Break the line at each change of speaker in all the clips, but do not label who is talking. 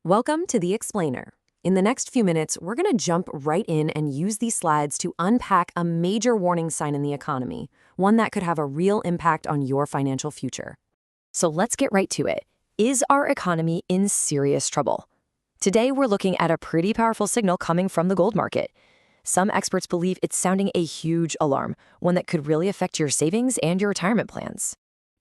Welcome to The Explainer. In the next few minutes, we're going to jump right in and use these slides to unpack a major warning sign in the economy, one that could have a real impact on your financial future. So let's get right to it. Is our economy in serious trouble? Today, we're looking at a pretty powerful signal coming from the gold market. Some experts believe it's sounding a huge alarm, one that could really affect your savings and your retirement plans.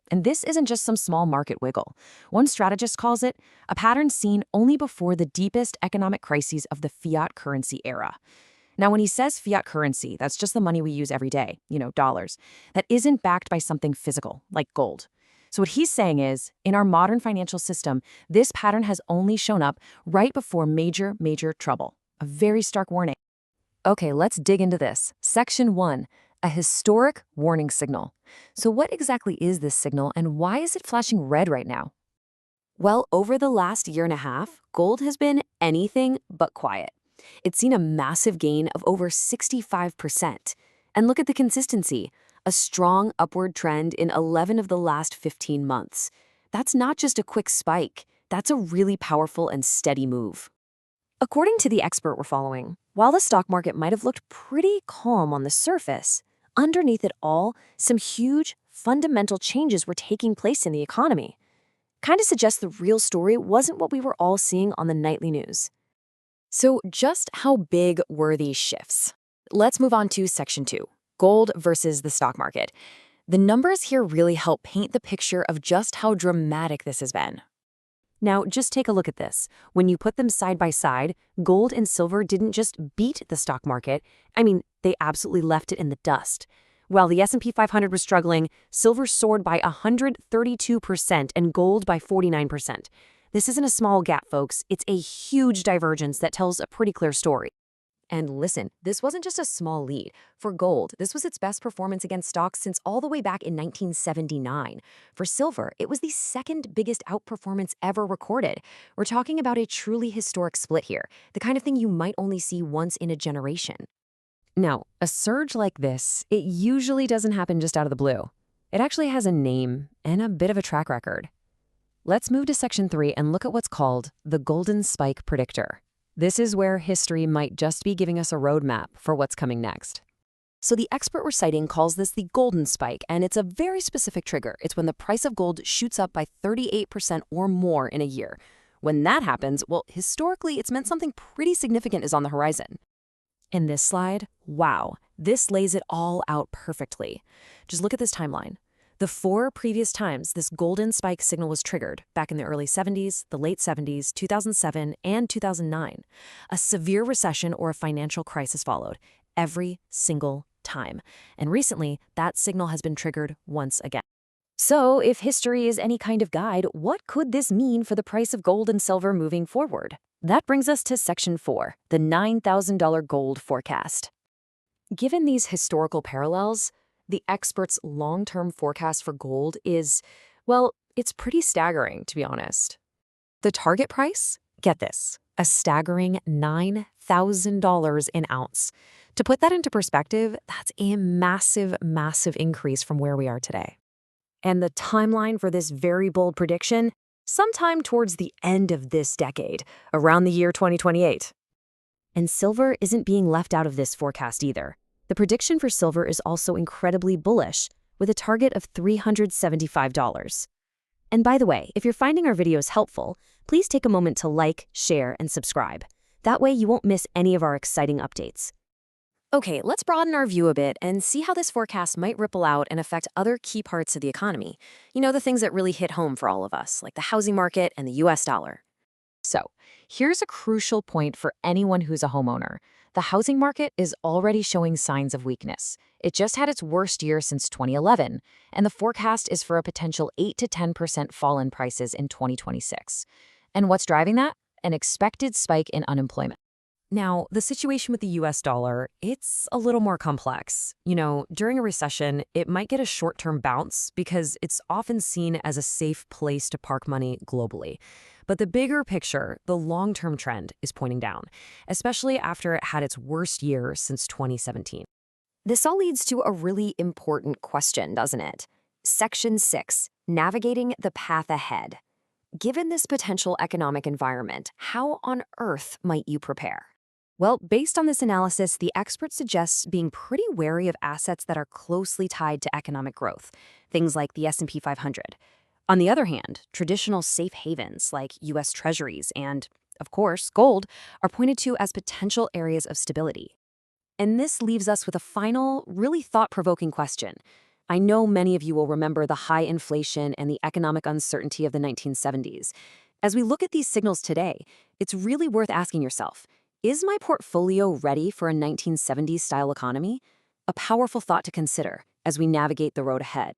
And this isn't just some small market wiggle. One strategist calls it a pattern seen only before the deepest economic crises of the fiat currency era. Now, when he says fiat currency, that's just the money we use every day, dollars, that isn't backed by something physical, like gold. So what he's saying is, in our modern financial system, this pattern has only shown up right before major trouble. A very stark warning. Okay, let's dig into this. Section 1. A historic warning signal. So what exactly is this signal and why is it flashing red right now? Well, over the last year and a half, gold has been anything but quiet. It's seen a massive gain of over 65%. And look at the consistency, a strong upward trend in 11 of the last 15 months. That's not just a quick spike, that's a really powerful and steady move. According to the expert we're following, while the stock market might have looked pretty calm on the surface, underneath it all, some huge, fundamental changes were taking place in the economy. Kind of suggests the real story wasn't what we were all seeing on the nightly news. So just how big were these shifts? Let's move on to Section 2, gold versus the stock market. The numbers here really help paint the picture of just how dramatic this has been. Now, just take a look at this. When you put them side by side, gold and silver didn't just beat the stock market. They absolutely left it in the dust. While the S&P 500 was struggling, silver soared by 132% and gold by 49%. This isn't a small gap, folks. It's a huge divergence that tells a pretty clear story. And listen, this wasn't just a small lead. For gold, this was its best performance against stocks since all the way back in 1979. For silver, it was the second biggest outperformance ever recorded. We're talking about a truly historic split here, the kind of thing you might only see once in a generation. Now, a surge like this, it usually doesn't happen just out of the blue. It actually has a name and a bit of a track record. Let's move to Section 3 and look at what's called the Golden Spike Predictor. This is where history might just be giving us a roadmap for what's coming next. So the expert we're citing calls this the golden spike, and it's a very specific trigger. It's when the price of gold shoots up by 38% or more in a year. When that happens, well, historically, it's meant something pretty significant is on the horizon. In this slide, wow, this lays it all out perfectly. Just look at this timeline. The 4 previous times this golden spike signal was triggered, back in the early 70s, the late 70s, 2007, and 2009, a severe recession or a financial crisis followed, every single time. And recently, that signal has been triggered once again. So, if history is any kind of guide, what could this mean for the price of gold and silver moving forward? That brings us to Section 4, the $9,000 gold forecast. Given these historical parallels, the expert's long-term forecast for gold is, well, it's pretty staggering, to be honest. The target price? Get this, a staggering $9,000 an ounce. To put that into perspective, that's a massive increase from where we are today. And the timeline for this very bold prediction? Sometime towards the end of this decade, around the year 2028. And silver isn't being left out of this forecast either. The prediction for silver is also incredibly bullish, with a target of $375. And by the way, if you're finding our videos helpful, please take a moment to like, share, and subscribe. That way you won't miss any of our exciting updates. Okay, let's broaden our view a bit and see how this forecast might ripple out and affect other key parts of the economy. The things that really hit home for all of us, like the housing market and the US dollar. So, here's a crucial point for anyone who's a homeowner. The housing market is already showing signs of weakness. It just had its worst year since 2011, and the forecast is for a potential 8 to 10% fall in prices in 2026. And what's driving that? An expected spike in unemployment. Now, the situation with the US dollar, it's a little more complex. During a recession, it might get a short-term bounce because it's often seen as a safe place to park money globally. But the bigger picture, the long-term trend, is pointing down, especially after it had its worst year since 2017. This all leads to a really important question, doesn't it? Section 6, navigating the path ahead. Given this potential economic environment, how on earth might you prepare? Well, based on this analysis, the expert suggests being pretty wary of assets that are closely tied to economic growth, things like the S&P 500. On the other hand, traditional safe havens like US Treasuries and, of course, gold are pointed to as potential areas of stability. And this leaves us with a final, really thought-provoking question. I know many of you will remember the high inflation and the economic uncertainty of the 1970s. As we look at these signals today, it's really worth asking yourself, is my portfolio ready for a 1970s-style economy? A powerful thought to consider as we navigate the road ahead.